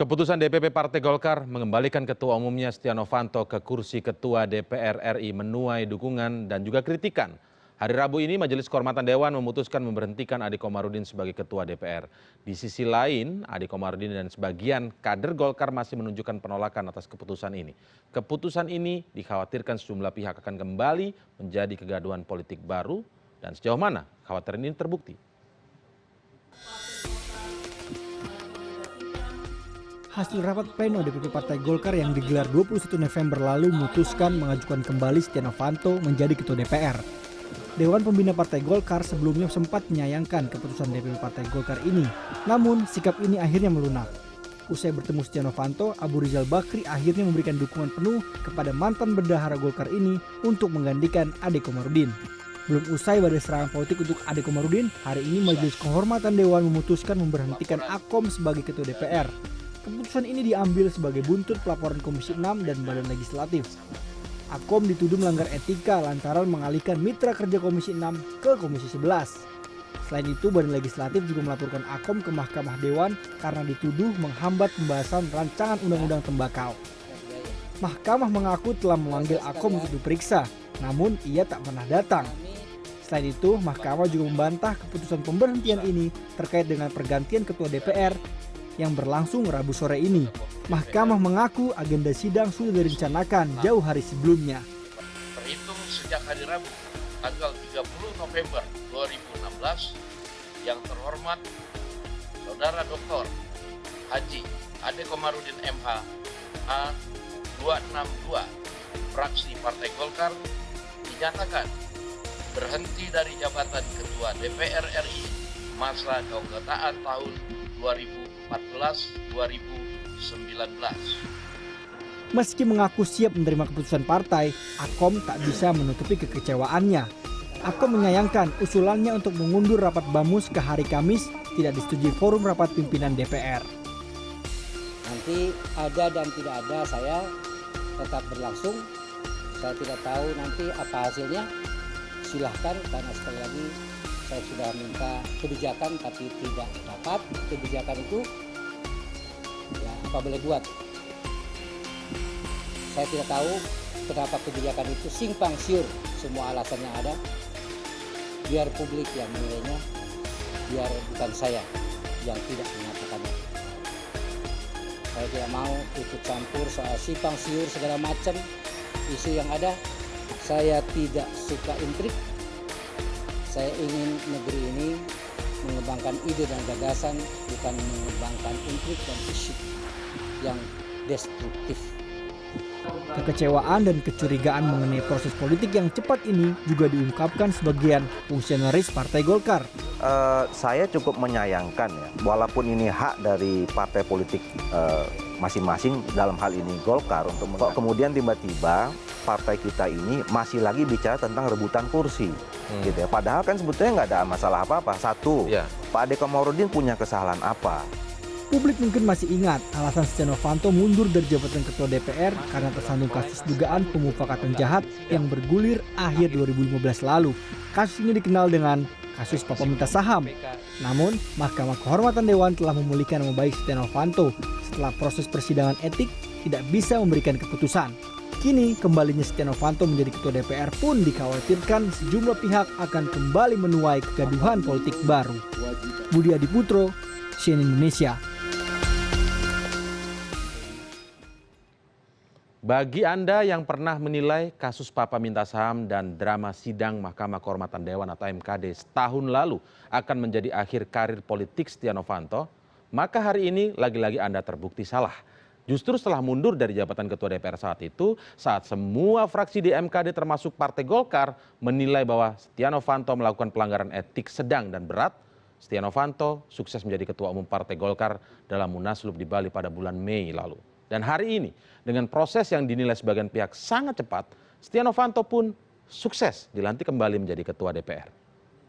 Keputusan DPP Partai Golkar mengembalikan Ketua Umumnya Setia Novanto ke kursi Ketua DPR RI menuai dukungan dan juga kritikan. Hari Rabu ini Majelis Kehormatan Dewan memutuskan memberhentikan Ade Komarudin sebagai Ketua DPR. Di sisi lain, Ade Komarudin dan sebagian kader Golkar masih menunjukkan penolakan atas keputusan ini. Keputusan ini dikhawatirkan sejumlah pihak akan kembali menjadi kegaduhan politik baru dan sejauh mana kekhawatiran ini terbukti. Hasil rapat pleno DPP Partai Golkar yang digelar 21 November lalu memutuskan mengajukan kembali Setia Novanto menjadi Ketua DPR. Dewan Pembina Partai Golkar sebelumnya sempat menyayangkan keputusan DPP Partai Golkar ini. Namun, sikap ini akhirnya melunak. Usai bertemu Setia Novanto, Abu Rizal Bakri akhirnya memberikan dukungan penuh kepada mantan bendahara Golkar ini untuk menggantikan Ade Komarudin. Belum usai badai serangan politik untuk Ade Komarudin, hari ini Majelis Kehormatan Dewan memutuskan memberhentikan Akom sebagai Ketua DPR. Keputusan ini diambil sebagai buntut pelaporan Komisi 6 dan Badan Legislatif. Akom dituduh melanggar etika lantaran mengalihkan mitra kerja Komisi 6 ke Komisi 11. Selain itu, Badan Legislatif juga melaporkan Akom ke Mahkamah Dewan karena dituduh menghambat pembahasan rancangan undang-undang tembakau. Mahkamah mengaku telah memanggil Akom untuk diperiksa, namun ia tak pernah datang. Selain itu, Mahkamah juga membantah keputusan pemberhentian ini terkait dengan pergantian Ketua DPR yang berlangsung Rabu sore ini. Mahkamah mengaku agenda sidang sudah direncanakan jauh hari sebelumnya. Terhitung sejak hari Rabu, tanggal 30 November 2016, yang terhormat Saudara Dr. Haji Ade Komarudin MH A262, fraksi Partai Golkar, dinyatakan berhenti dari jabatan Ketua DPR RI masa keanggotaan tahun 2014-2019. Meski mengaku siap menerima keputusan partai, Akom tak bisa menutupi kekecewaannya. Akom menyayangkan usulannya untuk mengundur rapat Bamus ke hari Kamis tidak disetujui forum rapat pimpinan DPR. Nanti ada dan tidak ada, saya tetap berlangsung. Saya tidak tahu nanti apa hasilnya. Silahkan, karena sekali lagi saya sudah minta kebijakan tapi tidak dapat. Kebijakan itu ya apa boleh buat. Saya tidak tahu kenapa kebijakan itu simpang siur, semua alasannya ada. Biar publik yang menilainya, biar bukan saya yang tidak mengatakannya. Saya tidak mau ikut campur soal simpang siur segala macam isu yang ada. Saya tidak suka intrik. Saya ingin negeri ini mengembangkan ide dan gagasan, bukan mengembangkan intrik dan isu yang destruktif. Kekecewaan dan kecurigaan mengenai proses politik yang cepat ini juga diungkapkan sebagian fungsionaris Partai Golkar. Saya cukup menyayangkan ya, walaupun ini hak dari partai politik masing-masing, dalam hal ini Golkar, untuk kemudian tiba-tiba partai kita ini masih lagi bicara tentang rebutan kursi, gitu ya. Padahal kan sebetulnya nggak ada masalah apa-apa. Satu, Pak Ade Komarudin punya kesalahan apa? Publik mungkin masih ingat alasan Setia Novanto mundur dari jabatan Ketua DPR karena tersandung kasus dugaan pemufakatan jahat yang bergulir akhir 2015 lalu. Kasus ini dikenal dengan kasus Papa Minta Saham. Namun, Mahkamah Kehormatan Dewan telah memulihkan nama baik Setia Novanto setelah proses persidangan etik tidak bisa memberikan keputusan. Kini, kembalinya Setia Novanto menjadi Ketua DPR pun dikhawatirkan sejumlah pihak akan kembali menuai kegaduhan politik baru. Budi Adiputro, CNN Indonesia. Bagi Anda yang pernah menilai kasus Papa Minta Saham dan drama sidang Mahkamah Kehormatan Dewan atau MKD setahun lalu akan menjadi akhir karir politik Setia Novanto, maka hari ini lagi-lagi Anda terbukti salah. Justru setelah mundur dari jabatan Ketua DPR saat itu, saat semua fraksi di MKD termasuk Partai Golkar menilai bahwa Setia Novanto melakukan pelanggaran etik sedang dan berat, Setia Novanto sukses menjadi Ketua Umum Partai Golkar dalam Munaslup di Bali pada bulan Mei lalu. Dan hari ini, dengan proses yang dinilai sebagian pihak sangat cepat, Setia Novanto pun sukses dilantik kembali menjadi Ketua DPR.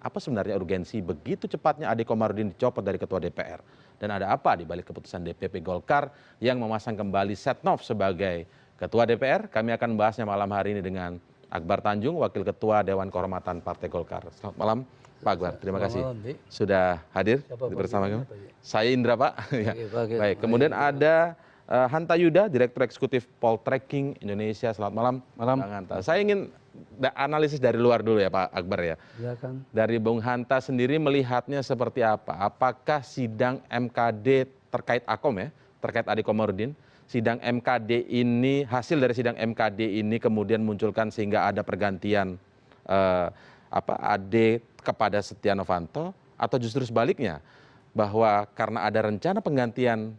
Apa sebenarnya urgensi begitu cepatnya Ade Komarudin dicopot dari Ketua DPR? Dan ada apa di balik keputusan DPP Golkar yang memasang kembali Setnov sebagai Ketua DPR? Kami akan membahasnya malam hari ini dengan Akbar Tanjung, Wakil Ketua Dewan Kehormatan Partai Golkar. Selamat malam, Pak Akbar, terima Selamat kasih malam, Dik. sudah hadir Siapa Pak? bersama kami. Siapa, Dik? Saya Indra, Pak. Ya. Oke, Pak, oke. Baik, kemudian ada Hanta Yuda, Direktur Eksekutif Poltreking Indonesia. Selamat malam, Bang Hanta. Saya ingin analisis dari luar dulu ya, Pak Akbar ya. Silakan. Dari Bung Hanta sendiri melihatnya seperti apa? Apakah sidang MKD terkait Akom ya, terkait Ade Komarudin, sidang MKD ini, hasil dari sidang MKD ini kemudian munculkan sehingga ada pergantian Ade kepada Setia Novanto, atau justru sebaliknya bahwa karena ada rencana penggantian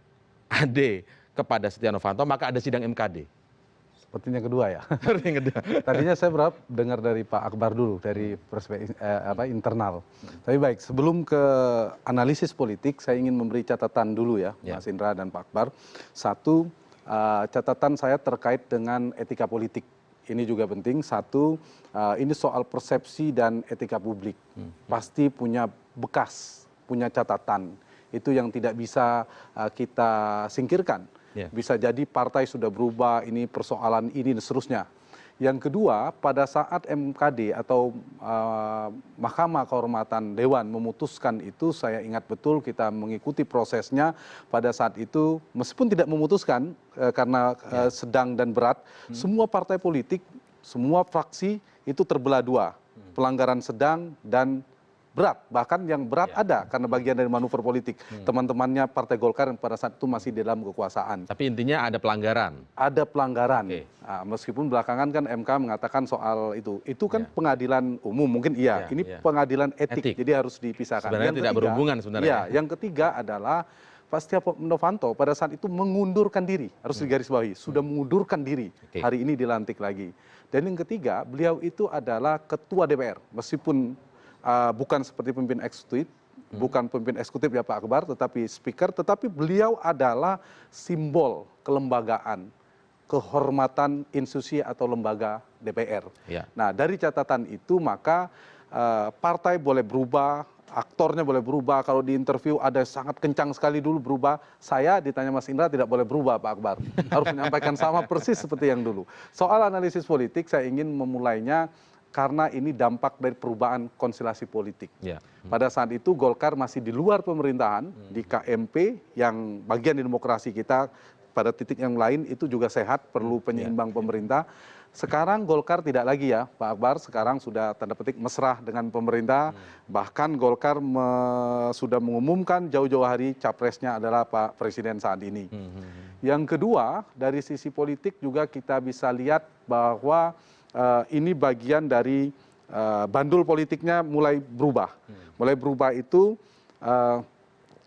Ade kepada Setia Novanto maka ada sidang MKD? Sepertinya kedua ya. Yang kedua. Tadinya saya berharap dengar dari Pak Akbar dulu dari perspektif internal. Tapi baik, sebelum ke analisis politik, saya ingin memberi catatan dulu ya, Mas Indra dan Pak Akbar. Satu, catatan saya terkait dengan etika politik. Ini juga penting. Satu, ini soal persepsi dan etika publik. Pasti punya bekas, punya catatan. Itu yang tidak bisa kita singkirkan. Bisa jadi partai sudah berubah, ini persoalan ini dan seterusnya. Yang kedua, pada saat MKD atau Mahkamah Kehormatan Dewan memutuskan itu, saya ingat betul kita mengikuti prosesnya. Pada saat itu, meskipun tidak memutuskan karena sedang dan berat, semua partai politik, semua fraksi itu terbelah dua. Pelanggaran sedang dan berat, bahkan yang berat ada karena bagian dari manuver politik teman-temannya Partai Golkar yang pada saat itu masih di dalam kekuasaan. Tapi intinya ada pelanggaran. Ada pelanggaran. Nah, meskipun belakangan kan MK mengatakan soal itu kan pengadilan umum mungkin iya. Ini pengadilan etik, jadi harus dipisahkan. Sebenarnya yang tidak ketiga, berhubungan sebenarnya. Iya, yang ketiga adalah Pak Setia Novanto pada saat itu mengundurkan diri, harus digarisbawahi, sudah mengundurkan diri. Hari ini dilantik lagi. Dan yang ketiga, beliau itu adalah ketua DPR, meskipun bukan seperti pemimpin eksekutif, bukan pemimpin eksekutif ya Pak Akbar, tetapi speaker, tetapi beliau adalah simbol kelembagaan, kehormatan institusi atau lembaga DPR. Nah, dari catatan itu maka partai boleh berubah, aktornya boleh berubah. Kalau di interview ada sangat kencang sekali dulu berubah, saya ditanya Mas Indra tidak boleh berubah Pak Akbar. Harus menyampaikan sama persis seperti yang dulu. Soal analisis politik saya ingin memulainya karena ini dampak dari perubahan konstelasi politik. Pada saat itu Golkar masih di luar pemerintahan, di KMP yang bagian di demokrasi kita, pada titik yang lain itu juga sehat, perlu penyeimbang pemerintah. Sekarang Golkar tidak lagi ya Pak Akbar, sekarang sudah tanda petik mesra dengan pemerintah, bahkan Golkar sudah mengumumkan jauh-jauh hari capresnya adalah Pak Presiden saat ini. Yang kedua, dari sisi politik juga kita bisa lihat bahwa ini bagian dari bandul politiknya mulai berubah. Mulai berubah itu,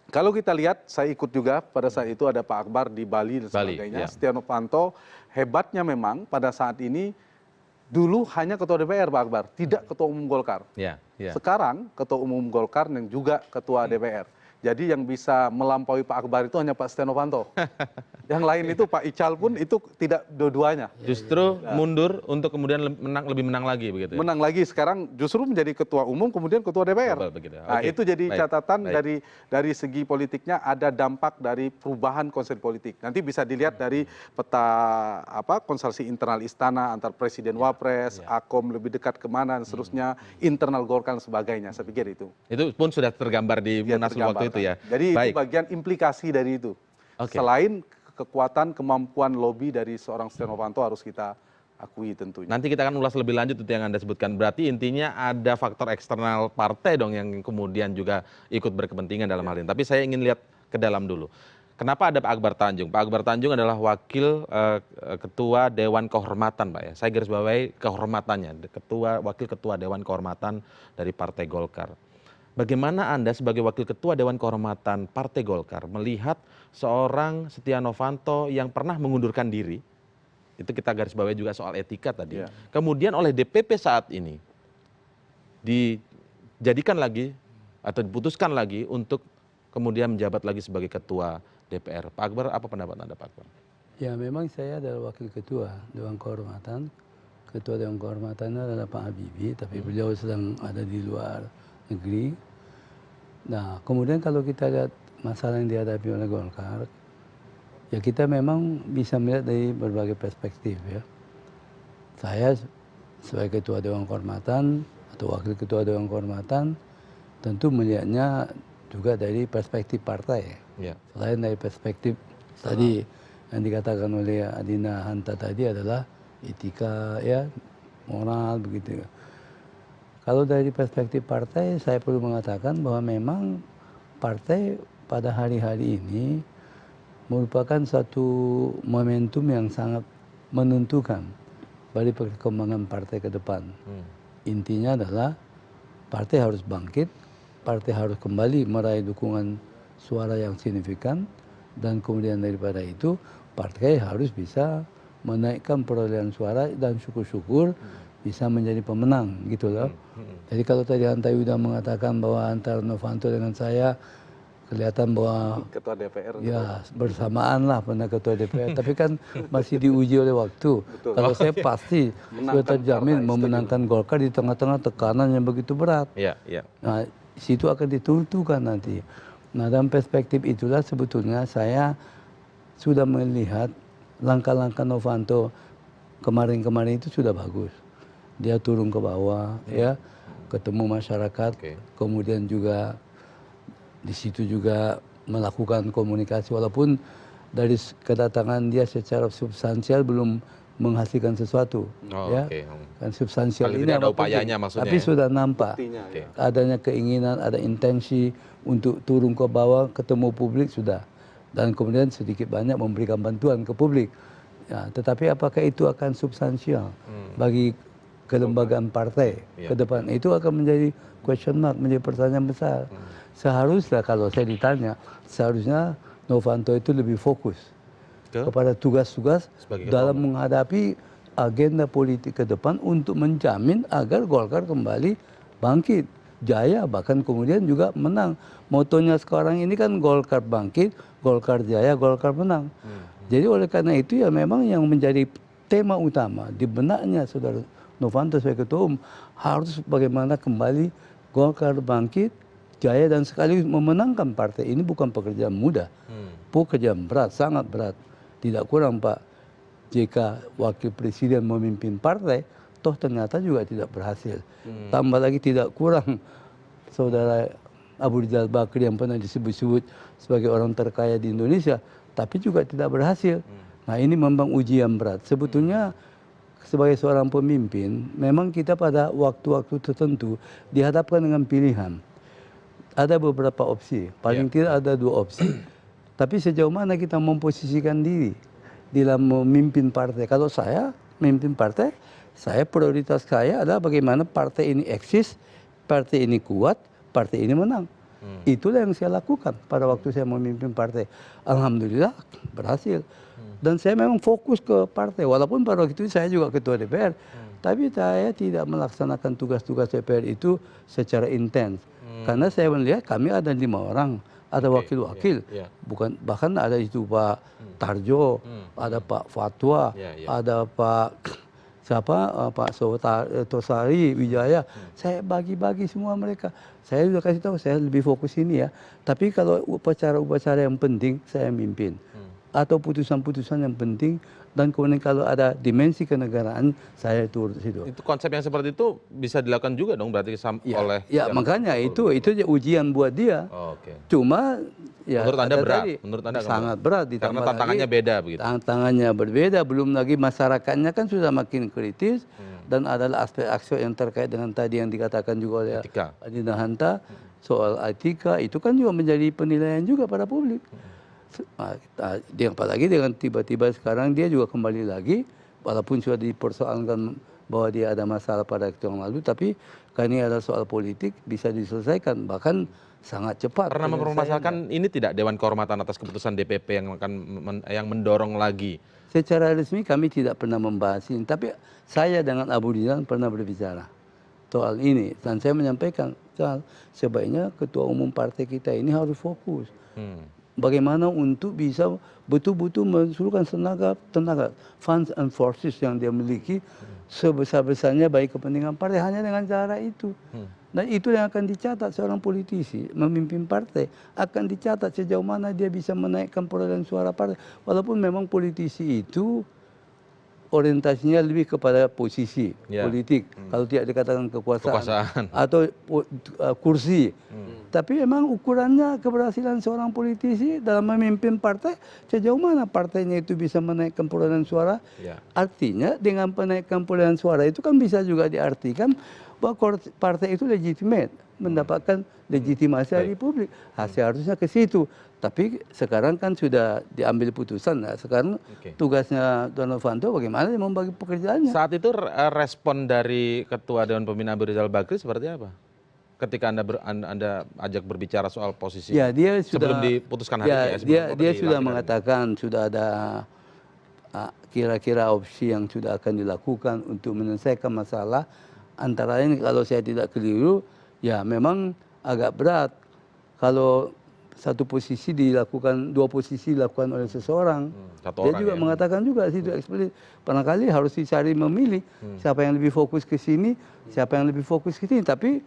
kalau kita lihat, saya ikut juga pada saat itu ada Pak Akbar di Bali dan sebagainya. Setia Novanto hebatnya memang pada saat ini, dulu hanya ketua DPR Pak Akbar, tidak ketua umum Golkar. Sekarang ketua umum Golkar yang juga ketua DPR. Jadi yang bisa melampaui Pak Akbar itu hanya Pak Setia Novanto. Yang lain itu Pak Ical pun itu tidak dua-duanya. Justru mundur untuk kemudian lebih menang lagi begitu ya? Menang lagi, sekarang justru menjadi ketua umum kemudian ketua DPR. Nah, itu jadi catatan dari segi politiknya ada dampak dari perubahan konsep politik. Nanti bisa dilihat dari peta konstelasi internal istana antar presiden wapres, Akom lebih dekat kemana dan seterusnya, internal Golkar dan sebagainya. Saya pikir itu. Itu pun sudah tergambar di Munaslup waktu itu ya. Jadi itu bagian implikasi dari itu. Selain kekuatan, kemampuan lobby dari seorang Setia Novanto harus kita akui tentunya. Nanti kita akan ulas lebih lanjut itu yang Anda sebutkan. Berarti intinya ada faktor eksternal partai dong yang kemudian juga ikut berkepentingan dalam hal ini. Tapi saya ingin lihat ke dalam dulu. Kenapa ada Pak Akbar Tanjung? Pak Akbar Tanjung adalah wakil ketua Dewan Kehormatan, Pak ya. Saya garis bawahi kehormatannya, wakil ketua Dewan Kehormatan dari Partai Golkar. Bagaimana Anda sebagai wakil ketua Dewan Kehormatan Partai Golkar melihat seorang Setia Novanto yang pernah mengundurkan diri, itu kita garis bawahi juga soal etika tadi, kemudian oleh DPP saat ini dijadikan lagi atau diputuskan lagi untuk kemudian menjabat lagi sebagai ketua DPR. Pak Akbar, apa pendapat Anda Pak Akbar? Ya memang saya adalah wakil ketua Dewan Kehormatan. Ketua Dewan Kehormatan adalah Pak Habibie, tapi beliau sedang ada di luar negeri. Nah, kemudian kalau kita lihat masalah yang dihadapi oleh Golkar, ya kita memang bisa melihat dari berbagai perspektif ya. Saya sebagai ketua Dewan Kehormatan atau wakil ketua Dewan Kehormatan, tentu melihatnya juga dari perspektif partai. Ya. Selain dari perspektif tadi yang dikatakan oleh Adina Hanta tadi adalah etika, ya, moral begitu. Kalau dari perspektif partai, saya perlu mengatakan bahwa memang partai pada hari-hari ini merupakan satu momentum yang sangat menentukan bagi perkembangan partai ke depan. Intinya adalah partai harus bangkit, partai harus kembali meraih dukungan suara yang signifikan, dan kemudian daripada itu partai harus bisa menaikkan perolehan suara dan syukur-syukur bisa menjadi pemenang gitu loh. Jadi kalau tadi Hanta Yuda mengatakan bahwa antara Novanto dengan saya kelihatan bahwa Ketua DPR. ya bersamaan lah pernah ketua DPR, tapi kan masih diuji oleh waktu. Betul. Kalau saya pasti sudah terjamin partai, memenangkan Golkar di tengah-tengah tekanan yang begitu berat. Ya, ya. Nah, situ akan ditentukan nanti. Nah, dalam perspektif itulah sebetulnya saya sudah melihat langkah-langkah Novanto kemarin-kemarin itu sudah bagus. Dia turun ke bawah, ya, ketemu masyarakat, kemudian juga di situ juga melakukan komunikasi, walaupun dari kedatangan dia secara substansial belum menghasilkan sesuatu, ya. Kan substansial Paling ini tidak ada apa upayanya penting. maksudnya, Tapi ya? sudah nampak adanya keinginan, ada intensi untuk turun ke bawah, ketemu publik sudah, dan kemudian sedikit banyak memberikan bantuan ke publik. Ya, tetapi apakah itu akan substansial bagi kelembagaan partai ke depan? Itu akan menjadi question mark, menjadi pertanyaan besar. Seharusnya kalau saya ditanya, seharusnya Novanto itu lebih fokus kepada tugas-tugas dalam menghadapi agenda politik ke depan untuk menjamin agar Golkar kembali bangkit, jaya, bahkan kemudian juga menang. Motonya sekarang ini kan Golkar bangkit, Golkar jaya, Golkar menang. Jadi oleh karena itu ya memang yang menjadi tema utama di benaknya Saudara Novanto sebagai ketua umum harus bagaimana kembali Golkar bangkit, jaya, dan sekaligus memenangkan partai. Ini bukan pekerjaan mudah, pekerjaan berat, sangat berat. Tidak kurang Pak jika wakil presiden memimpin partai, toh ternyata juga tidak berhasil. Tambah lagi tidak kurang Saudara Abu Rizal Bakri yang pernah disebut-sebut sebagai orang terkaya di Indonesia, tapi juga tidak berhasil. Nah, ini memang ujian berat. Sebetulnya sebagai seorang pemimpin, memang kita pada waktu-waktu tertentu dihadapkan dengan pilihan. Ada beberapa opsi, paling tidak ada 2 opsi. Tapi sejauh mana kita memposisikan diri dalam memimpin partai. Kalau saya memimpin partai, saya prioritas saya adalah bagaimana partai ini eksis, partai ini kuat, partai ini menang. Itulah yang saya lakukan pada waktu saya memimpin partai. Alhamdulillah berhasil. Dan saya memang fokus ke partai, walaupun pada waktu itu saya juga ketua DPR. Tapi saya tidak melaksanakan tugas-tugas DPR itu secara intens. Karena saya melihat kami ada 5 orang, ada wakil-wakil, bukan, bahkan ada itu Pak Tarjo, ada Pak Fatwa, ada Pak siapa, Pak Tosari Wijaya. Saya bagi-bagi semua mereka. Saya sudah kasih tahu saya lebih fokus ini ya. Tapi kalau upacara-upacara yang penting saya mimpin, atau putusan-putusan yang penting, dan kemudian kalau ada dimensi kenegaraan saya turut situ. Itu konsep yang seperti itu bisa dilakukan juga dong berarti oleh. Ya makanya itu ujian buat dia. Cuma ya menurut Anda berat, menurut Anda sangat berat. Karena tantangannya beda begitu. Tantangannya berbeda, belum lagi masyarakatnya kan sudah makin kritis, dan adalah aspek-aspek yang terkait dengan tadi yang dikatakan juga oleh Adina Hanta soal etika, itu kan juga menjadi penilaian juga pada publik. Apalagi dengan tiba-tiba sekarang dia juga kembali lagi, walaupun sudah dipersoalkan bahwa dia ada masalah pada waktu yang lalu, tapi karena ini adalah soal politik bisa diselesaikan bahkan sangat cepat. Pernah mempermasalahkan ini tidak Dewan Kehormatan atas keputusan DPP yang mendorong lagi? Secara resmi kami tidak pernah membahas ini, tapi saya dengan Abu Rizal pernah berbicara soal ini, dan saya menyampaikan sebaiknya ketua umum partai kita ini harus fokus. Bagaimana untuk bisa betul-betul mensuruhkan tenaga, funds and forces yang dia miliki sebesar-besarnya bagi kepentingan partai, hanya dengan cara itu. Dan itu yang akan dicatat seorang politisi memimpin partai, akan dicatat sejauh mana dia bisa menaikkan perolehan suara partai. Walaupun memang politisi itu orientasinya lebih kepada posisi Ya. politik, kalau tidak dikatakan kekuasaan, Kekuasaan. atau kursi. Tapi memang ukurannya keberhasilan seorang politisi dalam memimpin partai, sejauh mana partainya itu bisa menaikkan perolehan suara. Ya. Artinya dengan penaikan perolehan suara itu kan bisa juga diartikan bahwa partai itu legitimate, mendapatkan legitimasi dari publik. Seharusnya ke situ. Tapi sekarang kan sudah diambil putusan. Nah, sekarang tugasnya Don Novanto bagaimana dia membagi pekerjaannya. Saat itu respon dari Ketua Dewan Pembina Abu Rizal Bakri seperti apa? Ketika Anda ajak berbicara soal posisi Ya, dia sebelum sudah diputuskan hari ya, ini. dia sudah mengatakan sudah ada kira-kira opsi yang sudah akan dilakukan untuk menyelesaikan masalah. Antara lain kalau saya tidak keliru, ya memang agak berat kalau satu posisi dilakukan, dua posisi dilakukan oleh seseorang. Dia juga mengatakan juga situ eksplisit, barangkali harus dicari memilih siapa yang lebih fokus ke sini, siapa yang lebih fokus ke sini. Tapi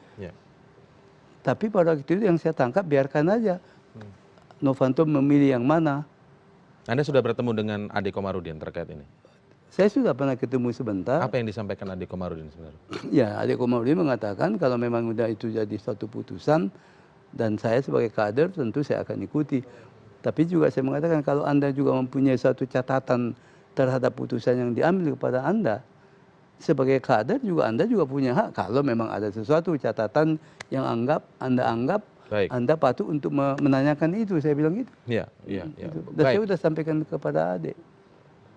pada waktu itu yang saya tangkap biarkan aja Novanto memilih yang mana. Anda sudah bertemu dengan Ade Komarudin terkait ini? Saya sudah pernah ketemu sebentar. Apa yang disampaikan Ade Komarudin sebenarnya? Ya, Ade Komarudin mengatakan kalau memang udah itu jadi suatu putusan, dan saya sebagai kader tentu saya akan ikuti. Tapi juga saya mengatakan kalau Anda juga mempunyai satu catatan terhadap putusan yang diambil kepada Anda, sebagai kader juga Anda juga punya hak kalau memang ada sesuatu catatan yang Anda anggap Anda patut untuk menanyakan itu. Saya bilang gitu. Iya. Dan saya sudah sampaikan kepada Ade.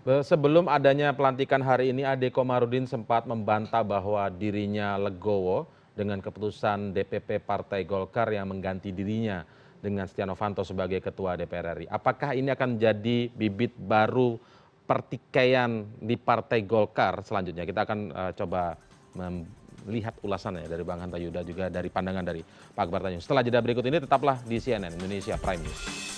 Sebelum adanya pelantikan hari ini, Ade Komarudin sempat membantah bahwa dirinya legowo dengan keputusan DPP Partai Golkar yang mengganti dirinya dengan Setia Novanto sebagai Ketua DPR RI. Apakah ini akan menjadi bibit baru pertikaian di Partai Golkar selanjutnya? Kita akan coba melihat ulasannya dari Bang Hanta Yuda, juga dari pandangan dari Pak Akbar Tanjung. Setelah jeda berikut ini, tetaplah di CNN Indonesia Prime News.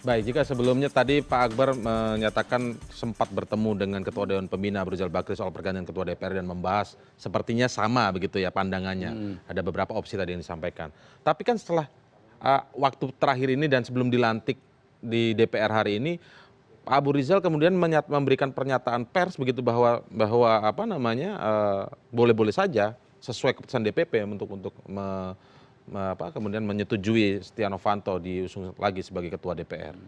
Baik, jika sebelumnya tadi Pak Akbar menyatakan sempat bertemu dengan Ketua Dewan Pembina Abu Rizal Bakri soal pergantian Ketua DPR dan membahas sepertinya sama begitu ya pandangannya. Ada beberapa opsi tadi yang disampaikan. Tapi kan setelah waktu terakhir ini dan sebelum dilantik di DPR hari ini, Pak Abu Rizal kemudian memberikan pernyataan pers begitu bahwa apa namanya boleh-boleh saja sesuai keputusan DPP untuk kemudian menyetujui Setia Novanto diusung lagi sebagai Ketua DPR.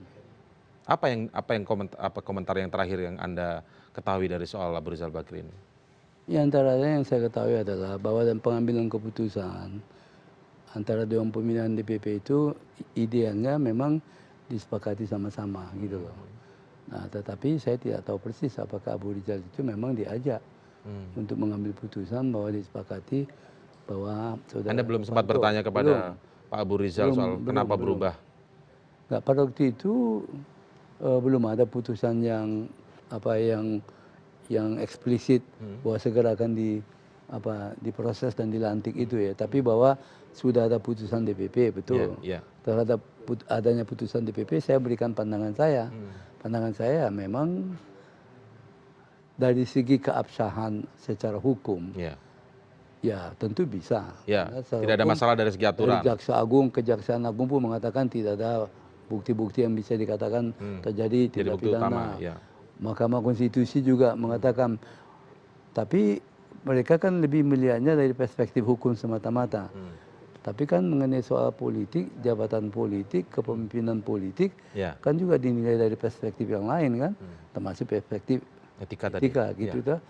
Apa komentar yang terakhir yang Anda ketahui dari soal Abu Rizal Bakri ini? Ya, antara lain yang saya ketahui adalah bahwa dalam pengambilan keputusan antara Dewan Pembinaan DPP itu idealnya memang disepakati sama-sama gitu loh. Nah, tetapi saya tidak tahu persis apakah Abu Rizal itu memang diajak untuk mengambil putusan bahwa disepakati bahwa Anda belum sempat bertanya kepada Pak Abu Rizal soal kenapa berubah? Enggak, pada waktu itu belum ada putusan yang eksplisit bahwa segera akan diproses dan dilantik itu ya. Tapi bahwa sudah ada putusan DPP, betul. Terhadap adanya putusan DPP saya berikan pandangan saya. Pandangan saya memang dari segi keabsahan secara hukum. Ya tentu bisa. Tidak ada masalah dari segi aturan. Jaksa Agung, Kejaksaan Agung pun mengatakan tidak ada bukti-bukti yang bisa dikatakan terjadi tindak pidana. Mahkamah Konstitusi juga mengatakan. Tapi mereka kan lebih melihatnya dari perspektif hukum semata-mata. Tapi kan mengenai soal politik, jabatan politik, kepemimpinan politik, kan juga dinilai dari perspektif yang lain kan, termasuk perspektif etika gitu.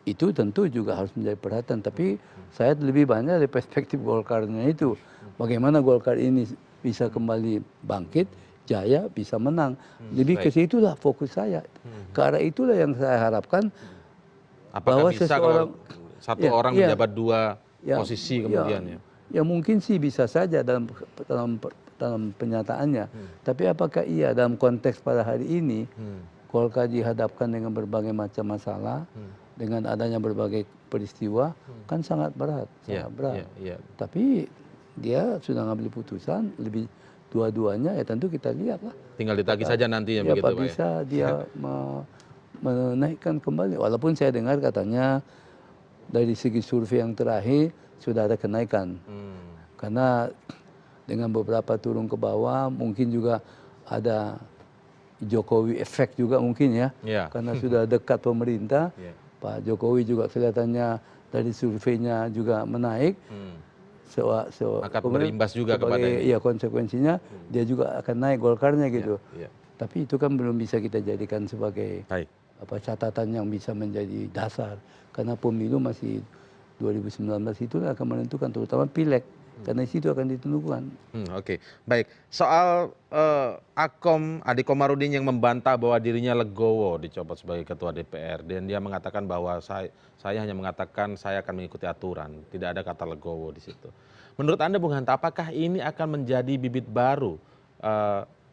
Itu tentu juga harus menjadi perhatian. Tapi saya lebih banyak dari perspektif Golkarnya itu. Bagaimana Golkar ini bisa kembali bangkit, jaya, bisa menang. Lebih ke situlah fokus saya. Ke arah itulah yang saya harapkan. Apakah bahwa bisa seseorang, kalau satu orang menjabat dua posisi kemudian ya mungkin sih bisa saja dalam penyataannya. Tapi apakah iya dalam konteks pada hari ini Golkar dihadapkan dengan berbagai macam masalah, dengan adanya berbagai peristiwa, kan sangat berat, Tapi dia sudah ngambil putusan, lebih dua-duanya ya tentu kita lihat lah. Tinggal ditagih saja nanti ya, Ya, begitu Pak Pak ya. bisa dia menaikkan kembali. Walaupun saya dengar katanya dari segi survei yang terakhir sudah ada kenaikan. Karena dengan beberapa turun ke bawah mungkin juga ada Jokowi efek juga mungkin ya. Ya. Karena sudah dekat pemerintah. Ya. Pak Jokowi juga kelihatannya dari surveinya juga menaik. Akan berimbas juga kepada ini. Iya, konsekuensinya dia juga akan naik Golkarnya gitu. Ya. Tapi itu kan belum bisa kita jadikan sebagai Baik. catatan yang bisa menjadi dasar. Karena pemilu masih 2019 itu akan menentukan, terutama pileg. Karena di situ akan ditentukan. Oke, baik. Soal Akom Ade Komarudin yang membantah bahwa dirinya legowo dicopot sebagai ketua DPR, dan dia mengatakan bahwa saya hanya mengatakan saya akan mengikuti aturan, tidak ada kata legowo di situ. Menurut Anda, Bung Hanta, apakah ini akan menjadi bibit baru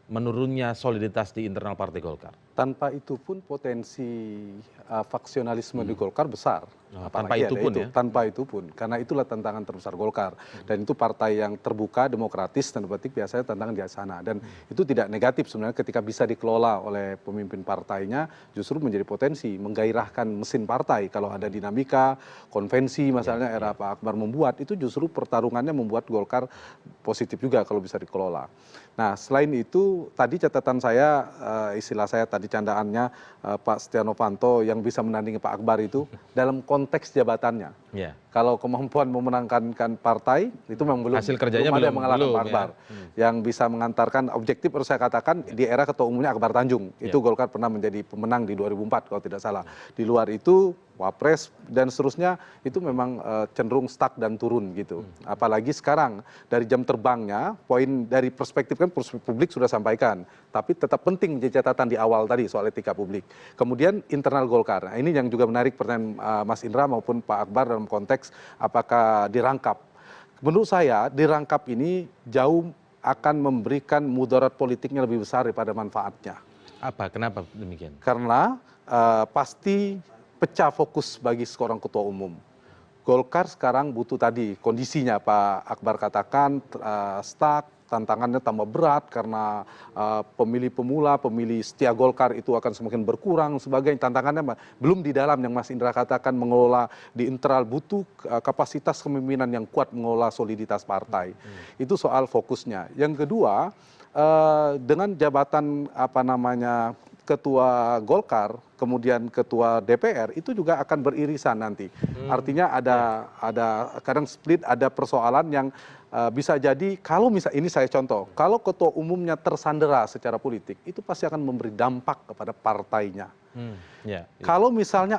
menurunnya soliditas di internal Partai Golkar? Tanpa itu pun potensi faksionalisme di Golkar besar. Tanpa itu pun ya? Tanpa itu pun, karena itulah tantangan terbesar Golkar. Dan itu partai yang terbuka, demokratis, dan petik biasanya tantangan di sana. Dan itu tidak negatif sebenarnya ketika bisa dikelola oleh pemimpin partainya, justru menjadi potensi, menggairahkan mesin partai. Kalau ada dinamika, konvensi misalnya era Pak Akbar membuat, itu justru pertarungannya membuat Golkar positif juga kalau bisa dikelola. Nah, selain itu, tadi catatan saya, istilah saya tadi candaannya, Pak Setia Novanto yang bisa menandingi Pak Akbar itu dalam konteks jabatannya. Ya. Kalau kemampuan memenangkan partai itu memang belum. Hasil kerjanya ada belum, mengalahkan Pak Akbar. ya. Yang bisa mengantarkan objektif harus saya katakan di era ketua umumnya Akbar Tanjung. Itu Golkar pernah menjadi pemenang di 2004 kalau tidak salah. Di luar itu Wapres dan seterusnya itu memang cenderung stuck dan turun gitu. Apalagi sekarang dari jam terbangnya, poin dari perspektif kan publik sudah sampaikan, tapi tetap penting menjadi catatan di awal tadi soal etika publik. Kemudian internal Golkar. Nah, ini yang juga menarik pertanyaan Mas Indra maupun Pak Akbar dalam konteks apakah dirangkap. Menurut saya dirangkap ini jauh akan memberikan mudarat politiknya lebih besar daripada manfaatnya. Apa? Kenapa demikian? Karena pasti pecah fokus bagi seorang ketua umum. Golkar sekarang butuh tadi kondisinya Pak Akbar katakan stuck, tantangannya tambah berat karena pemilih pemula, pemilih setia Golkar itu akan semakin berkurang sebagainya. Tantangannya belum di dalam yang Mas Indra katakan mengelola di internal butuh kapasitas kepemimpinan yang kuat mengelola soliditas partai. Itu soal fokusnya. Yang kedua, dengan jabatan ketua Golkar, kemudian ketua DPR itu juga akan beririsan nanti. Artinya ada kadang split, ada persoalan yang bisa jadi kalau ini saya contoh, kalau ketua umumnya tersandera secara politik itu pasti akan memberi dampak kepada partainya. Kalau misalnya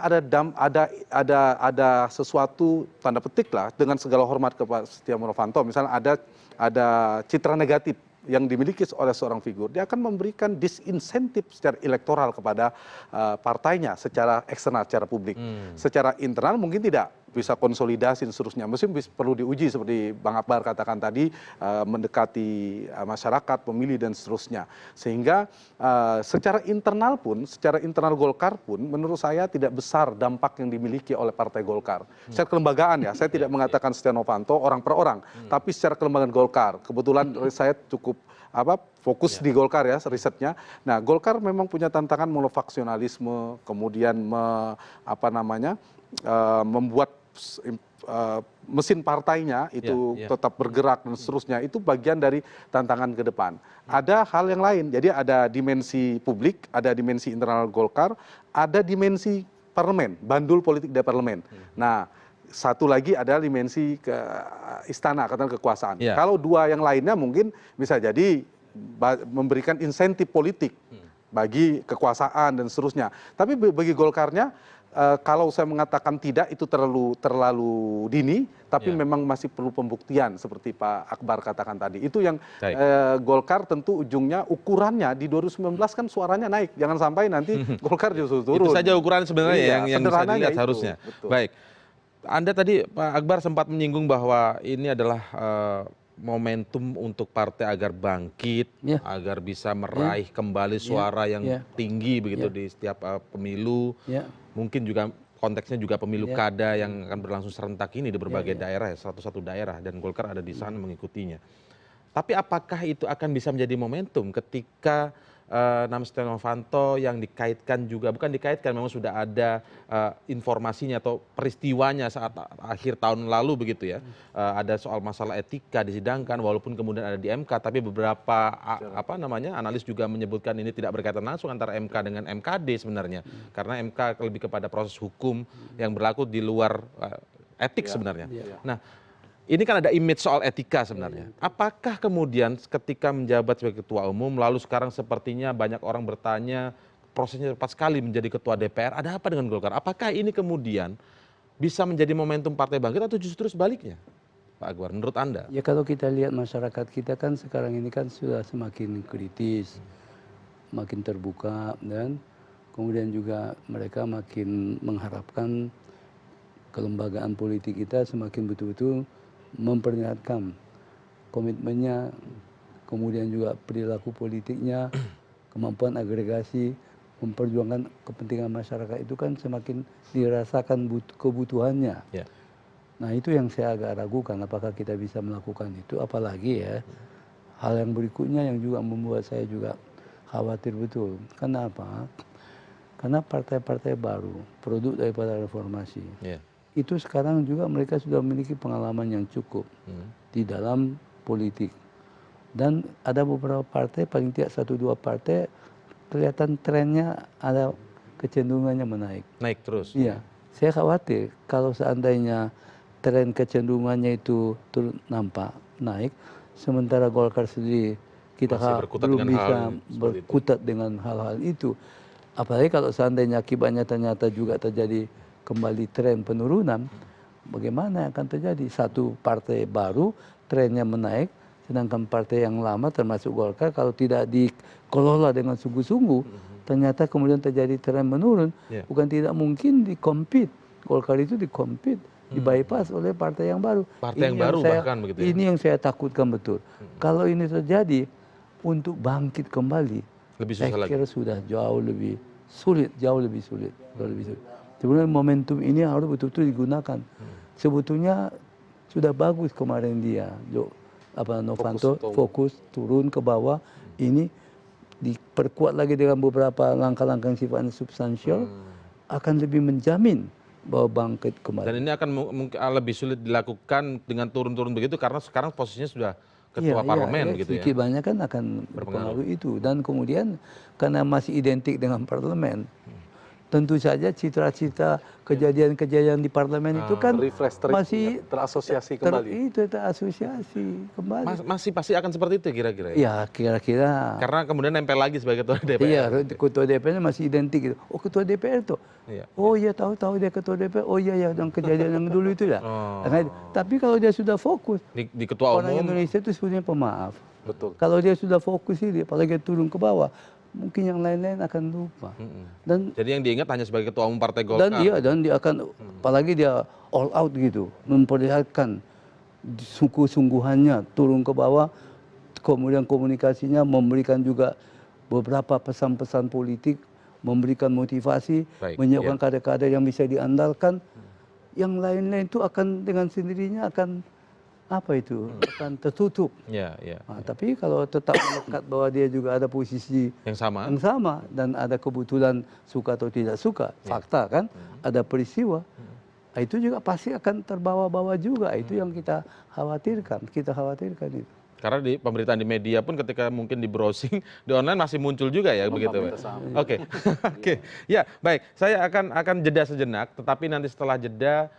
ada sesuatu tanda petik lah dengan segala hormat kepada Setia Novanto, misalnya ada citra negatif yang dimiliki oleh seorang figur, dia akan memberikan disinsentif secara elektoral kepada partainya secara eksternal, secara publik. Secara internal mungkin tidak bisa konsolidasi dan seterusnya. Mesti perlu diuji seperti Bang Akbar katakan tadi, mendekati masyarakat, pemilih dan seterusnya. Sehingga secara internal Golkar pun menurut saya tidak besar dampak yang dimiliki oleh Partai Golkar. Secara kelembagaan ya, saya tidak mengatakan Setia Novanto orang per orang, tapi secara kelembagaan Golkar. Kebetulan saya cukup fokus di Golkar ya risetnya. Nah, Golkar memang punya tantangan monofaksionalisme, kemudian membuat mesin partainya itu tetap bergerak dan seterusnya. Itu bagian dari tantangan ke depan. Ada hal yang lain. Jadi ada dimensi publik, ada dimensi internal Golkar, ada dimensi parlemen, bandul politik dari parlemen. Nah, satu lagi adalah dimensi ke istana, kekuasaan. Kalau dua yang lainnya mungkin bisa jadi memberikan insentif politik bagi kekuasaan dan seterusnya. Tapi bagi Golkarnya, kalau saya mengatakan tidak itu terlalu dini, tapi memang masih perlu pembuktian seperti Pak Akbar katakan tadi. Itu yang Golkar tentu ujungnya ukurannya di 2019 kan suaranya naik. Jangan sampai nanti Golkar justru turun. Itu saja ukuran sebenarnya yang bisa dilihat itu, harusnya. betul. Baik. Anda tadi Pak Akbar sempat menyinggung bahwa ini adalah momentum untuk partai agar bangkit, agar bisa meraih kembali suara yang tinggi begitu di setiap pemilu. Mungkin juga konteksnya juga pemilu kada yang akan berlangsung serentak ini di berbagai daerah, 101 daerah, dan Golkar ada di sana mengikutinya. Tapi apakah itu akan bisa menjadi momentum ketika nama Setia Novanto yang dikaitkan juga, bukan dikaitkan, memang sudah ada informasinya atau peristiwanya saat akhir tahun lalu begitu ya, ada soal masalah etika disidangkan walaupun kemudian ada di MK, tapi beberapa analis juga menyebutkan ini tidak berkaitan langsung antara MK dengan MKD sebenarnya, karena MK lebih kepada proses hukum yang berlaku di luar etik sebenarnya. Nah, ini kan ada image soal etika sebenarnya. Apakah kemudian ketika menjabat sebagai ketua umum, lalu sekarang sepertinya banyak orang bertanya, prosesnya cepat sekali menjadi ketua DPR, ada apa dengan Golkar? Apakah ini kemudian bisa menjadi momentum Partai Bangkit atau justru sebaliknya, Pak Akbar, menurut Anda? Ya kalau kita lihat masyarakat kita kan sekarang ini kan sudah semakin kritis, makin terbuka, dan kemudian juga mereka makin mengharapkan kelembagaan politik kita semakin betul-betul memperlihatkan komitmennya, kemudian juga perilaku politiknya, kemampuan agregasi, memperjuangkan kepentingan masyarakat itu kan semakin dirasakan kebutuhannya. Ya. Nah itu yang saya agak ragukan, apakah kita bisa melakukan itu, apalagi ya hal yang berikutnya yang juga membuat saya juga khawatir betul. Kenapa? Karena partai-partai baru, produk daripada reformasi, itu sekarang juga mereka sudah memiliki pengalaman yang cukup di dalam politik. Dan ada beberapa partai, paling tidak 1-2 partai, kelihatan trennya ada kecenderungannya menaik. Naik terus? Iya, saya khawatir kalau seandainya tren kecenderungannya itu nampak naik, sementara Golkar sendiri kita belum bisa berkutat dengan hal-hal itu. Apalagi kalau seandainya akibatnya ternyata juga terjadi kembali tren penurunan, bagaimana akan terjadi? Satu partai baru trennya menaik, sedangkan partai yang lama termasuk Golkar kalau tidak dikelola dengan sungguh-sungguh, ternyata kemudian terjadi tren menurun. Bukan tidak mungkin dikompet, Golkar itu dikompet, dibypass oleh partai yang baru. Partai yang baru bahkan begitu ya? Ini yang saya takutkan betul. Kalau ini terjadi, untuk bangkit kembali, lebih susah lagi. Saya kira sudah jauh lebih sulit. Sebenarnya momentum ini harus betul-betul digunakan. Sebetulnya sudah bagus kemarin dia, Novanto fokus turun ke bawah, ini diperkuat lagi dengan beberapa langkah-langkah yang sifatnya substansial, akan lebih menjamin bahwa bangkit kembali. Dan ini akan mungkin lebih sulit dilakukan dengan turun-turun begitu karena sekarang posisinya sudah ketua parlemen begitu ya. Sedikit banyak kan akan berpengaruh itu, dan kemudian karena masih identik dengan parlemen, tentu saja cita-cita kejadian-kejadian di parlemen itu kan masih terasosiasi kembali. Terasosiasi kembali. Masih pasti akan seperti itu kira-kira ya? Ya kira-kira. Karena kemudian nempel lagi sebagai ketua DPR. Iya, ketua DPR masih identik gitu. Oh ketua DPR tuh. Iya. Oh iya tahu dia ketua DPR. Oh iya ya, yang kejadian yang dulu itu ya. Tapi kalau dia sudah fokus di ketua umum, orang Indonesia itu sebenarnya pemaaf. Betul. Kalau dia sudah fokus ini, apalagi turun ke bawah, mungkin yang lain-lain akan lupa. Dan jadi yang diingat hanya sebagai ketua umum Partai Golkar. Dan dia akan, apalagi dia all out gitu, memperlihatkan sungguh-sungguhannya turun ke bawah, kemudian komunikasinya memberikan juga beberapa pesan-pesan politik, memberikan motivasi, menyiapkan kader-kader yang bisa diandalkan. Yang lain-lain itu akan dengan sendirinya akan akan tertutup. Tapi kalau tetap melekat bahwa dia juga ada posisi yang sama dan ada kebetulan suka atau tidak suka, fakta kan, ada peristiwa, itu juga pasti akan terbawa-bawa juga. Itu yang kita khawatirkan itu. Karena di pemberitaan di media pun ketika mungkin di browsing di online masih muncul juga ya begitu. Oke. Ya, baik. Saya akan jeda sejenak, tetapi nanti setelah jeda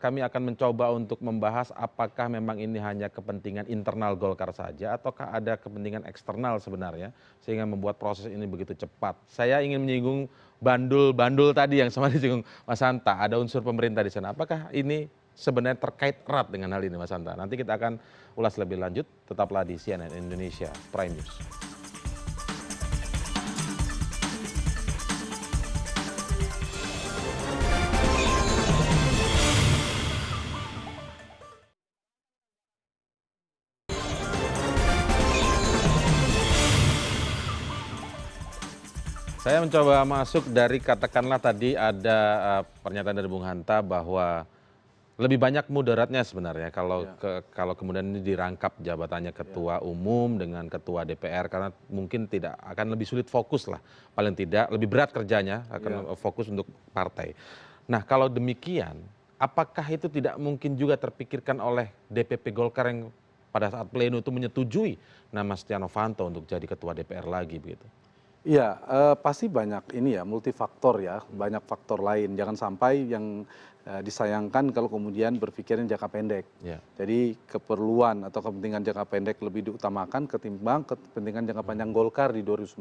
kami akan mencoba untuk membahas apakah memang ini hanya kepentingan internal Golkar saja ataukah ada kepentingan eksternal sebenarnya sehingga membuat proses ini begitu cepat. Saya ingin menyinggung bandul tadi yang sama disinggung Mas Hanta, ada unsur pemerintah di sana. Apakah ini sebenarnya terkait erat dengan hal ini Mas Hanta? Nanti kita akan ulas lebih lanjut, tetaplah di CNN Indonesia Prime News. Saya mencoba masuk dari katakanlah tadi ada pernyataan dari Bung Hanta bahwa Lebih banyak mudaratnya sebenarnya kalau kemudian ini dirangkap jabatannya ketua umum dengan ketua DPR, karena mungkin tidak akan lebih sulit fokus lah, paling tidak lebih berat kerjanya akan fokus untuk partai. Nah, kalau demikian, apakah itu tidak mungkin juga terpikirkan oleh DPP Golkar yang pada saat pleno itu menyetujui nama Setia Novanto untuk jadi ketua DPR lagi begitu? Iya, pasti banyak ini ya, multifaktor ya, banyak faktor lain. Jangan sampai yang disayangkan kalau kemudian berpikiran jangka pendek. Jadi keperluan atau kepentingan jangka pendek lebih diutamakan ketimbang kepentingan jangka panjang Golkar di 2019.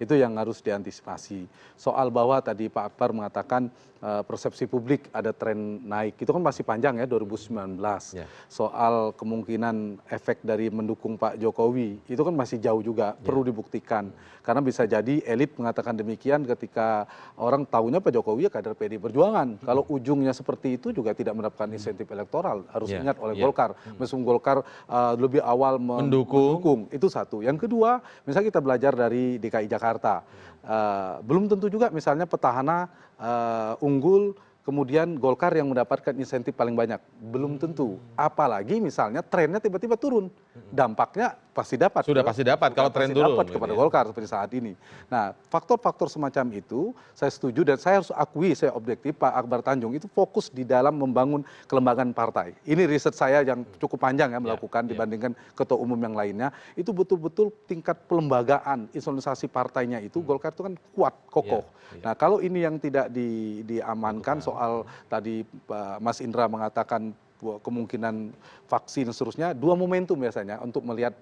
Itu yang harus diantisipasi. Soal bahwa tadi Pak Akbar mengatakan persepsi publik ada tren naik, itu kan masih panjang ya 2019. Soal kemungkinan efek dari mendukung Pak Jokowi, itu kan masih jauh juga, perlu dibuktikan. Karena bisa jadi elit mengatakan demikian ketika orang tahunya Pak Jokowi ya kader PDI Perjuangan. Kalau ujungnya seperti itu juga tidak mendapatkan insentif elektoral, harus ingat oleh Golkar. Meskipun Golkar lebih awal mendukung, itu satu. Yang kedua, misalnya kita belajar dari DKI Jakarta. Belum tentu juga misalnya petahana unggul, kemudian Golkar yang mendapatkan insentif paling banyak. Belum tentu. Apalagi misalnya trennya tiba-tiba turun. Dampaknya pasti dapat. Sudah pasti dapat kalau tren turun. Dapat kepada Golkar seperti saat ini. Nah, faktor-faktor semacam itu saya setuju dan saya harus akui, saya objektif, Pak Akbar Tanjung itu fokus di dalam membangun kelembagaan partai. Ini riset saya yang cukup panjang ya melakukan dibandingkan ketua umum yang lainnya. Itu betul-betul tingkat pelembagaan, institusi partainya itu Golkar itu kan kuat, kokoh. Nah, kalau ini yang tidak diamankan soal tadi Mas Indra mengatakan kemungkinan vaksin dan seterusnya, dua momentum biasanya untuk melihat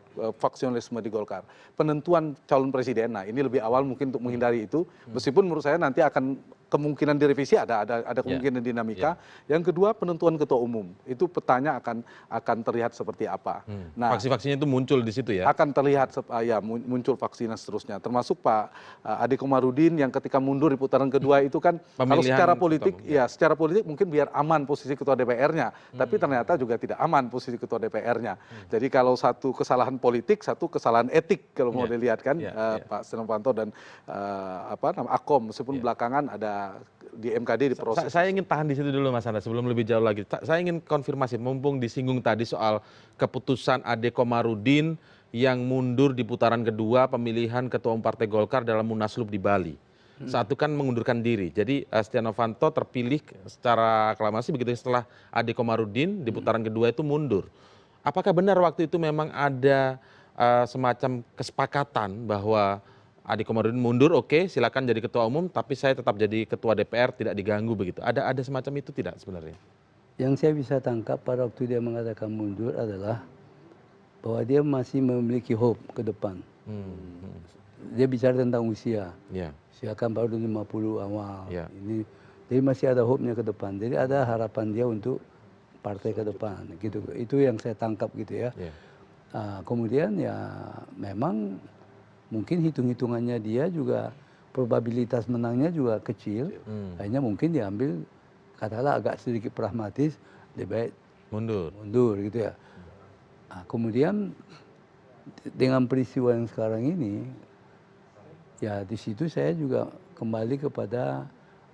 faksionalisme di Golkar. Penentuan calon presiden, nah ini lebih awal mungkin untuk menghindari itu, meskipun menurut saya nanti akan kemungkinan direvisi, ada kemungkinan dinamika. Yang kedua, penentuan ketua umum, itu petanya akan terlihat seperti apa. Nah, vaksi-vaksinya itu muncul di situ ya? Akan terlihat, ya muncul vaksin dan seterusnya. Termasuk Pak Ade Komarudin yang ketika mundur di putaran kedua itu kan, kalau secara politik, secara politik mungkin biar aman posisi ketua DPR-nya. Tapi ternyata juga tidak aman posisi ketua DPR-nya. Jadi kalau satu kesalahan politik, satu kesalahan etik kalau mau dilihat kan, Pak Setia Novanto dan Akom, meskipun belakangan ada di MKD diproses. Saya ingin tahan di situ dulu Mas Anda sebelum lebih jauh lagi. Saya ingin konfirmasi, mumpung disinggung tadi soal keputusan Ade Komarudin yang mundur di putaran kedua pemilihan ketua umum Partai Golkar dalam Munaslup di Bali. Saat itu kan mengundurkan diri. Jadi Setia Novanto terpilih secara aklamasi begitu setelah Ade Komarudin di putaran kedua itu mundur. Apakah benar waktu itu memang ada semacam kesepakatan bahwa Ade Komarudin mundur, oke, silakan jadi ketua umum, tapi saya tetap jadi ketua DPR, tidak diganggu begitu. Ada semacam itu tidak sebenarnya? Yang saya bisa tangkap pada waktu dia mengatakan mundur adalah bahwa dia masih memiliki hope ke depan. Dia bicara tentang usia. Usia kan baru 50 awal. Ini, jadi masih ada hope-nya ke depan. Jadi ada harapan dia untuk partai ke depan. Gitu. Itu yang saya tangkap gitu ya. Kemudian ya memang mungkin hitung-hitungannya dia juga probabilitas menangnya juga kecil. Akhirnya mungkin diambil katakanlah agak sedikit pragmatis, lebih baik mundur gitu ya. Nah, kemudian dengan peristiwa yang sekarang ini, ya di situ saya juga kembali kepada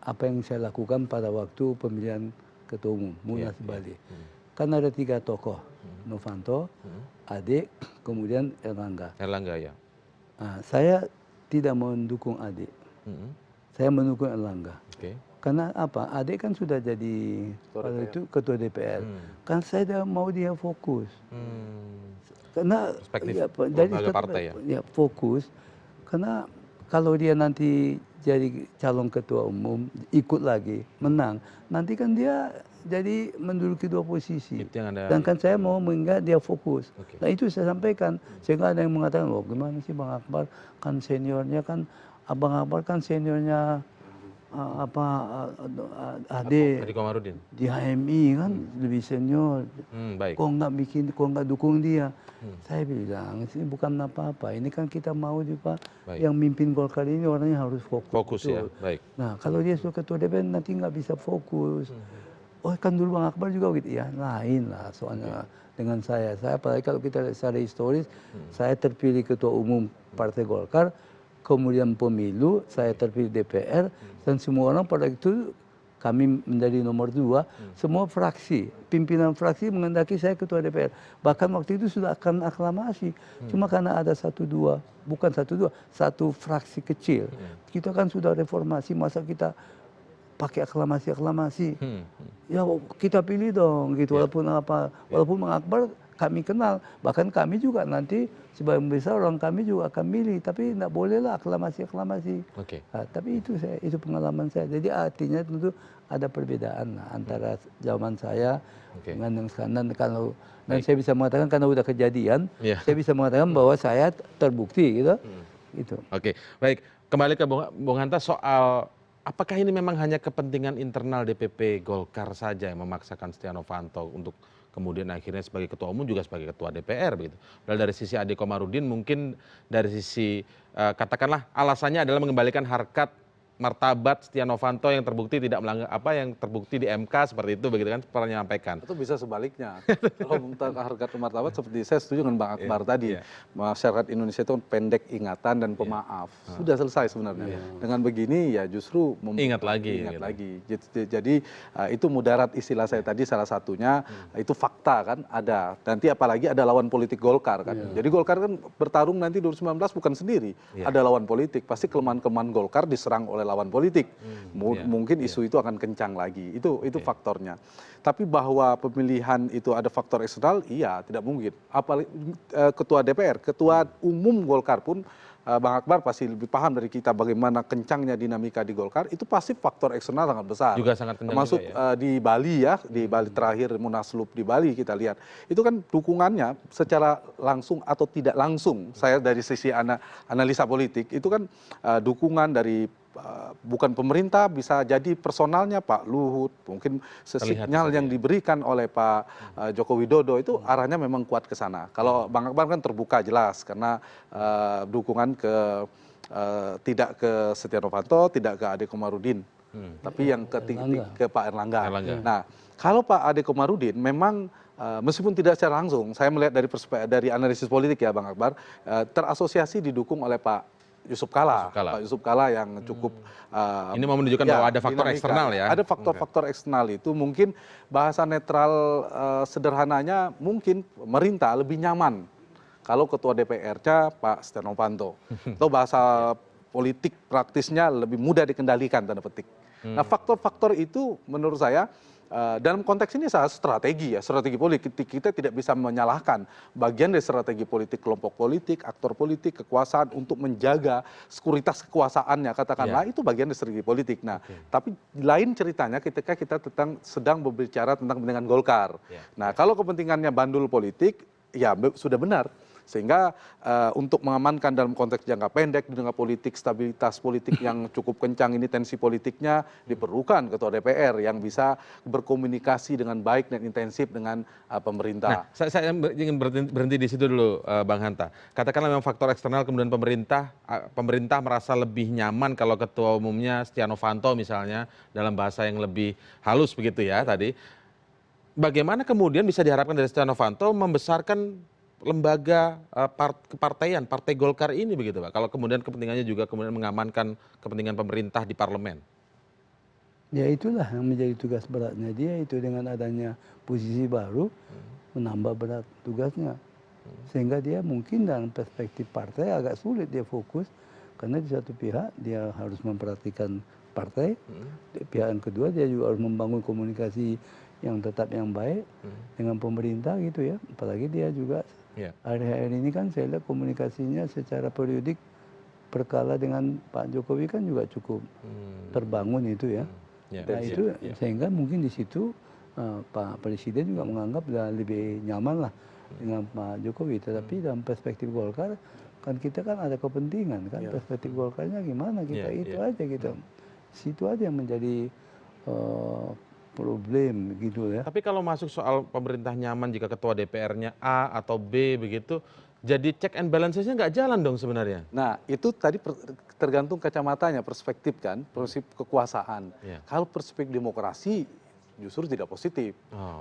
apa yang saya lakukan pada waktu pemilihan ketua umum Munas Bali. Kan ada 3 tokoh, Novanto, Ade, kemudian Erlangga. Ya. Nah, saya tidak mendukung Ade, saya mendukung Erlangga. Karena apa? Ade kan sudah jadi pada itu ketua DPR. Kan saya tidak mau dia fokus. Karena dari partai ya fokus. Karena kalau dia nanti jadi calon ketua umum, ikut lagi, menang, nanti kan dia jadi menduduki 2 posisi. Sedangkan saya mau mengingat dia fokus. Nah itu saya sampaikan. Sehingga ada yang mengatakan, oh gimana sih Bang Akbar, kan seniornya kan, Abang Akbar kan seniornya Ade Komarudin di HMI kan lebih senior. Kok nggak dukung dia? Saya bilang, ini bukan apa-apa. Ini kan kita mau juga yang mimpin Golkar ini orangnya harus fokus. Ya. Nah kalau dia sudah ketua DPR nanti nggak bisa fokus. Oh kan dulu Bang Akbar juga gitu ya, lain lah soalnya dengan saya apalagi kalau kita lihat secara historis, saya terpilih ketua umum Partai Golkar, kemudian pemilu saya terpilih DPR, dan semua orang pada itu kami menjadi nomor 2, semua fraksi, pimpinan fraksi menghendaki saya ketua DPR. Bahkan waktu itu sudah akan aklamasi. Cuma karena ada satu fraksi kecil. Kita kan sudah reformasi, masa kita pakai aklamasi. Ya kita pilih dong gitu, walaupun Bang Akbar kami kenal, bahkan kami juga nanti sebagian besar orang kami juga akan milih, tapi tidak bolehlah aklamasi. Nah, tapi itu pengalaman saya. Jadi artinya tentu ada perbedaan lah antara zaman saya dengan yang sekarang. Dan saya bisa mengatakan karena udah kejadian, saya bisa mengatakan bahwa saya terbukti gitu. Oke, baik. Kembali ke Bung Hanta soal apakah ini memang hanya kepentingan internal DPP Golkar saja yang memaksakan Setia Novanto untuk kemudian akhirnya sebagai ketua umum juga sebagai ketua DPR begitu. Padahal dari sisi Adekomarudin mungkin dari sisi katakanlah alasannya adalah mengembalikan harkat martabat Setia Novanto yang terbukti tidak melanggar yang terbukti di MK seperti itu begitu kan pernah menyampaikan. Itu bisa sebaliknya. Kalau mengutarakan harkat martabat seperti saya setuju dengan Bang Akbar tadi. Masyarakat Indonesia itu pendek ingatan dan pemaaf. Sudah selesai sebenarnya. Dengan begini ya justru ingat lagi. Jadi itu mudarat istilah saya tadi salah satunya itu fakta kan ada. Nanti apalagi ada lawan politik Golkar kan. Jadi Golkar kan bertarung nanti 2019 bukan sendiri. Ada lawan politik. Pasti kelemahan-kelemahan Golkar diserang oleh lawan politik, mungkin isu itu akan kencang lagi, itu faktornya. Tapi bahwa pemilihan itu ada faktor eksternal, iya tidak mungkin. Apalagi ketua DPR, ketua umum Golkar pun, Bang Akbar pasti lebih paham dari kita bagaimana kencangnya dinamika di Golkar, itu pasti faktor eksternal sangat besar. Juga sangat kencang. Termasuk juga, ya? Di Bali ya, di Bali terakhir Munaslup di Bali kita lihat, itu kan dukungannya secara langsung atau tidak langsung, saya dari sisi analisa politik itu kan dukungan dari bukan pemerintah, bisa jadi personalnya Pak Luhut, mungkin sinyal yang diberikan oleh Pak Joko Widodo itu arahnya memang kuat ke sana. Kalau Bang Akbar kan terbuka jelas karena dukungan tidak ke Setia Novanto, tidak ke Adekomarudin, tapi yang ke Pak Erlangga. Nah, kalau Pak Adekomarudin memang meskipun tidak secara langsung, saya melihat dari analisis politik ya Bang Akbar, terasosiasi didukung oleh Pak Yusuf Kalla. Pak Yusuf Kalla yang cukup ini mau menunjukkan bahwa ada faktor eksternal ya. Ada faktor-faktor eksternal itu mungkin bahasa netral sederhananya mungkin pemerintah lebih nyaman kalau ketua DPR-nya Pak Setia Novanto. Atau bahasa politik praktisnya lebih mudah dikendalikan tanda petik. Nah, faktor-faktor itu menurut saya dalam konteks ini salah strategi politik, kita tidak bisa menyalahkan bagian dari strategi politik kelompok politik, aktor politik, kekuasaan untuk menjaga sekuritas kekuasaannya katakanlah itu bagian dari strategi politik. Nah, tapi lain ceritanya ketika kita sedang berbicara tentang kepentingan Golkar. Nah, kalau kepentingannya bandul politik ya sudah benar. Sehingga untuk mengamankan dalam konteks jangka pendek di tengah politik, stabilitas politik yang cukup kencang ini, tensi politiknya diperlukan ketua DPR yang bisa berkomunikasi dengan baik dan intensif dengan pemerintah. Nah, saya ingin berhenti di situ dulu, Bang Hanta. Katakanlah memang faktor eksternal kemudian pemerintah merasa lebih nyaman kalau ketua umumnya Setia Novanto misalnya dalam bahasa yang lebih halus begitu ya tadi. Bagaimana kemudian bisa diharapkan dari Setia Novanto membesarkan lembaga kepartaian, Partai Golkar ini begitu Pak. Kalau kemudian kepentingannya juga kemudian mengamankan kepentingan pemerintah di parlemen. Ya itulah yang menjadi tugas beratnya dia itu dengan adanya posisi baru menambah berat tugasnya. Sehingga dia mungkin dalam perspektif partai agak sulit dia fokus karena di satu pihak dia harus memperhatikan partai, di pihak yang kedua dia juga harus membangun komunikasi yang tetap yang baik dengan pemerintah gitu ya. Apalagi dia juga hari-hari ini kan saya lihat komunikasinya secara periodik berkala dengan Pak Jokowi kan juga cukup terbangun itu ya. Nah itu sehingga mungkin di situ Pak Presiden juga menganggap lebih nyaman lah dengan Pak Jokowi. Tetapi dalam perspektif Golkar kan kita kan ada kepentingan kan perspektif Golkarnya gimana kita itu aja gitu. Situ aja yang menjadi problem gitu ya. Tapi kalau masuk soal pemerintah nyaman jika ketua DPR-nya A atau B begitu, jadi check and balancesnya nggak jalan dong sebenarnya. Nah itu tadi tergantung kacamatanya, perspektif kan, perspektif kekuasaan. Kalau perspektif demokrasi justru tidak positif.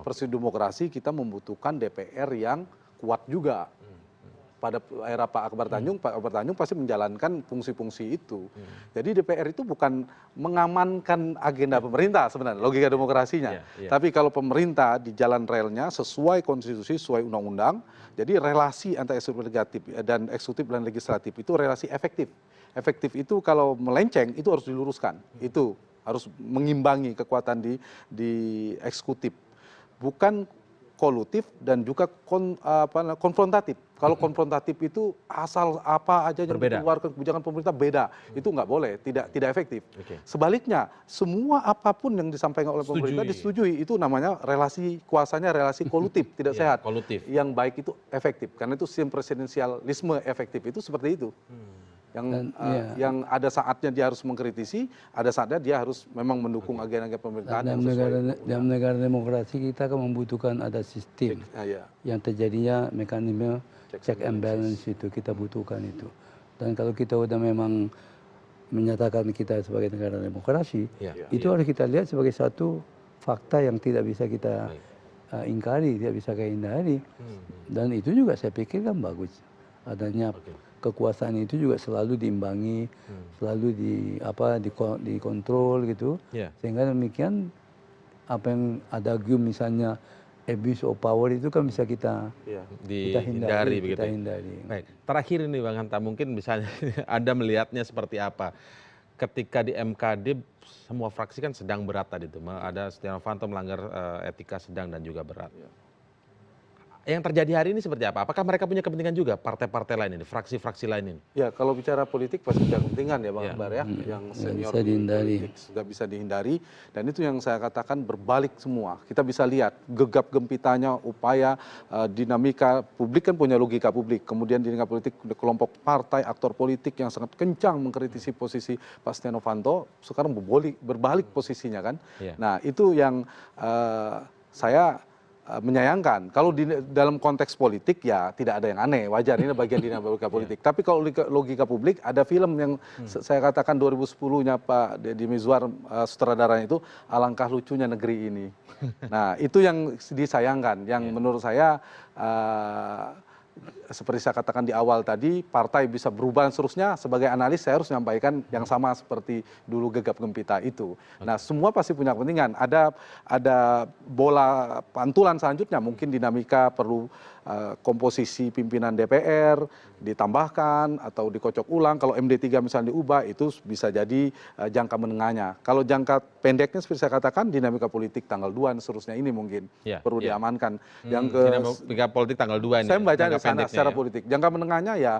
Perspektif demokrasi kita membutuhkan DPR yang kuat juga. pada era Pak Akbar Tanjung pasti menjalankan fungsi-fungsi itu. Jadi DPR itu bukan mengamankan agenda pemerintah sebenarnya, logika demokrasinya. Tapi kalau pemerintah di jalan relnya sesuai konstitusi, sesuai undang-undang, jadi relasi antara eksekutif dan legislatif itu relasi efektif. Efektif itu kalau melenceng itu harus diluruskan. Itu harus mengimbangi kekuatan di eksekutif. Bukan kolutif dan juga konfrontatif. Kalau konfrontatif itu asal apa aja yang dikeluarkan kebijakan pemerintah beda, itu nggak boleh, tidak efektif. Sebaliknya, semua apapun yang disampaikan oleh pemerintah disetujui, itu namanya relasi kuasanya relasi kolutif, tidak sehat. Yang baik itu efektif, karena itu sistem presidensialisme efektif itu seperti itu. Yang ada saatnya dia harus mengkritisi, ada saatnya dia harus memang mendukung agenda-agenda pemerintahan. Dalam negara demokrasi kita kan membutuhkan ada sistem yang terjadinya mekanisme check and balance itu kita butuhkan itu. Dan kalau kita udah memang menyatakan kita sebagai negara demokrasi, itu harus kita lihat sebagai satu fakta yang tidak bisa kita ingkari, tidak bisa kita hindari. Dan itu juga saya pikir kan bagus adanya kekuasaan itu juga selalu diimbangi, selalu dikontrol gitu, sehingga demikian apa yang ada misalnya abuse of power itu kan bisa kita hindari. Baik, terakhir ini Bang Hanta, mungkin misalnya Anda melihatnya seperti apa ketika di MKD semua fraksi kan sedang berat tadi itu, ada Setia Novanto melanggar etika sedang dan juga berat. Yang terjadi hari ini seperti apa? Apakah mereka punya kepentingan juga partai-partai lain ini, fraksi-fraksi lain ini? Ya, kalau bicara politik pasti punya kepentingan ya Bang Akbar ya, yang senior politik sudah bisa dihindari, dan itu yang saya katakan berbalik semua. Kita bisa lihat gegap gempitanya upaya dinamika publik kan punya logika publik, kemudian dinamika politik kelompok partai, aktor politik yang sangat kencang mengkritisi posisi Pak Setia Novanto, sekarang berbalik posisinya kan. Nah, itu yang saya menyayangkan. Kalau dalam konteks politik ya tidak ada yang aneh, wajar, ini bagian dinamika politik. Tapi kalau logika publik, ada film yang saya katakan 2010-nya Pak Deddy Mizwar sutradaranya itu, Alangkah Lucunya Negeri Ini. Nah, itu yang disayangkan, yang menurut saya seperti saya katakan di awal tadi, partai bisa berubah dan seterusnya. Sebagai analis saya harus menyampaikan yang sama seperti dulu gegap gempita itu. Nah, semua pasti punya kepentingan. Ada bola pantulan selanjutnya, mungkin dinamika perlu komposisi pimpinan DPR ditambahkan atau dikocok ulang. Kalau MD3 misalnya diubah, itu bisa jadi jangka menengahnya. Kalau jangka pendeknya seperti saya katakan, dinamika politik tanggal 2 dan seterusnya ini mungkin perlu diamankan. Dinamika politik tanggal 2 ini. Saya membaca di sana secara politik. Jangka menengahnya ya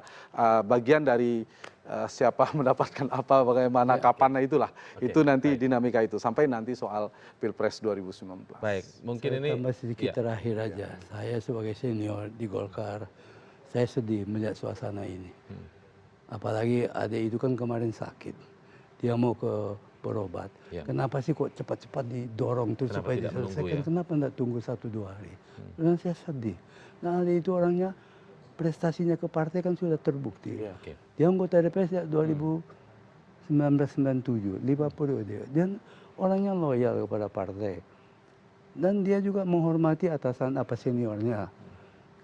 bagian dari siapa mendapatkan apa, bagaimana, kapan, itulah. Itu nanti dinamika itu. Sampai nanti soal Pilpres 2019. Baik, mungkin saya ini tambah sedikit terakhir aja. Saya sebagai senior di Golkar, saya sedih melihat suasana ini. Apalagi adik itu kan kemarin sakit. Dia mau berobat. Kenapa sih kok cepat-cepat didorong terus supaya diselesaikan? Kenapa tidak tunggu 1-2 hari? Dan saya sedih. Nah, adik itu orangnya prestasinya ke partai kan sudah terbukti. Dia anggota DPR sejak 1997, 5 periode. Dan orangnya loyal kepada partai. Dan dia juga menghormati atasan seniornya.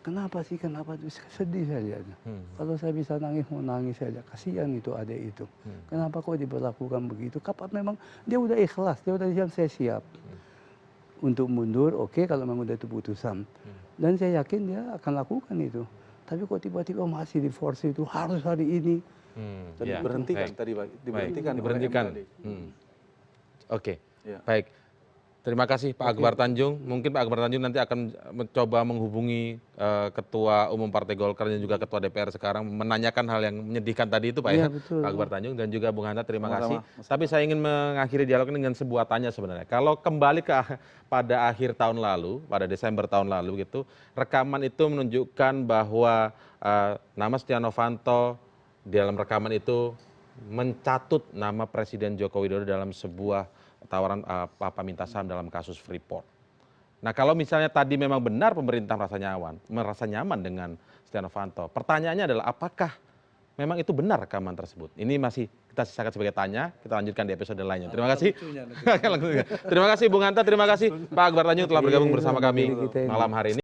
Kenapa sih? Kenapa? Sedih saya lihatnya. Kalau saya bisa nangis, mau nangis saja. Kasihan itu adik itu. Kenapa kok diberlakukan begitu? Kapan memang dia udah ikhlas, dia udah saya siap. Untuk mundur, oke, kalau memang udah itu putusan. Dan saya yakin dia akan lakukan itu. Tapi kok tiba-tiba masih di force itu harus hari ini. Dan diberhentikan tadi Pak, diberhentikan. Oke, baik. Terima kasih Pak Akbar Tanjung. Mungkin Pak Akbar Tanjung nanti akan mencoba menghubungi Ketua Umum Partai Golkar dan juga Ketua DPR sekarang menanyakan hal yang menyedihkan tadi itu Pak Pak Akbar Tanjung dan juga Bung Hanta, terima kasih. Tapi saya ingin mengakhiri dialog ini dengan sebuah tanya sebenarnya. Kalau kembali pada akhir tahun lalu, pada Desember tahun lalu gitu, rekaman itu menunjukkan bahwa nama Setia Novanto di dalam rekaman itu mencatut nama Presiden Joko Widodo dalam sebuah tawaran Papa minta saham dalam kasus Freeport. Nah, kalau misalnya tadi memang benar pemerintah merasa nyaman dengan Setia Novanto, pertanyaannya adalah apakah memang itu benar rekaman tersebut? Ini masih kita sisakan sebagai tanya, kita lanjutkan di episode lainnya. Terima kasih. Terima kasih Bung Hanta, terima kasih Pak Akbar Tanjung telah bergabung bersama kami malam hari ini.